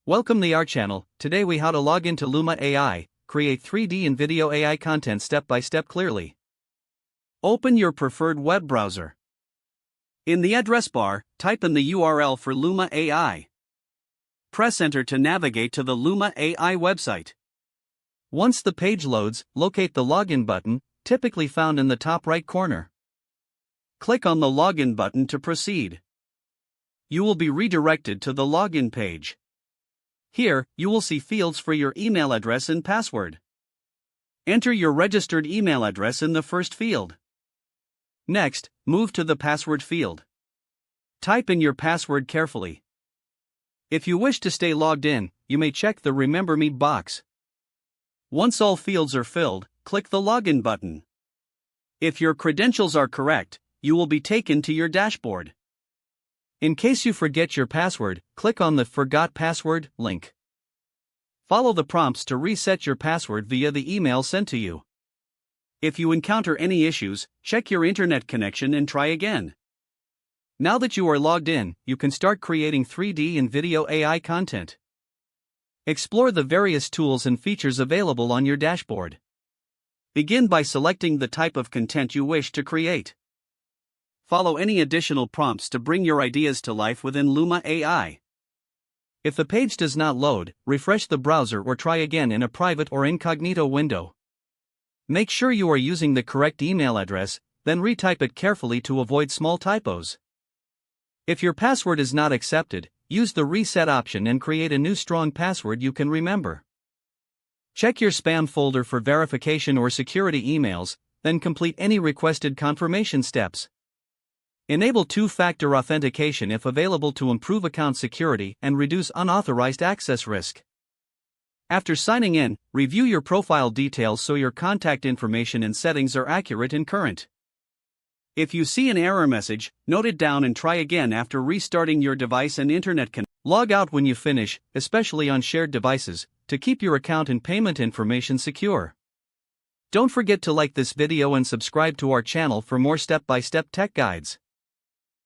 Welcome to our channel. Today we how to log into Luma AI, create 3D and video AI content step by step clearly. Open your preferred web browser. In the address bar, type in the URL for Luma AI. Press enter to navigate to the Luma AI website. Once the page loads, locate the login button, typically found in the top right corner. Click on the login button to proceed. You will be redirected to the login page. Here, you will see fields for your email address and password. Enter your registered email address in the first field. Next, move to the password field. Type in your password carefully. If you wish to stay logged in, you may check the Remember Me box. Once all fields are filled, click the Login button. If your credentials are correct, you will be taken to your dashboard. In case you forget your password, click on the Forgot Password link. Follow the prompts to reset your password via the email sent to you. If you encounter any issues, check your internet connection and try again. Now that you are logged in, you can start creating 3D and video AI content. Explore the various tools and features available on your dashboard. Begin by selecting the type of content you wish to create. Follow any additional prompts to bring your ideas to life within Luma AI. If the page does not load, refresh the browser or try again in a private or incognito window. Make sure you are using the correct email address, then retype it carefully to avoid small typos. If your password is not accepted, use the reset option and create a new strong password you can remember. Check your spam folder for verification or security emails, then complete any requested confirmation steps. Enable two-factor authentication if available to improve account security and reduce unauthorized access risk. After signing in, review your profile details so your contact information and settings are accurate and current. If you see an error message, note it down and try again after restarting your device and internet connection. Log out when you finish, especially on shared devices, to keep your account and payment information secure. Don't forget to like this video and subscribe to our channel for more step-by-step tech guides.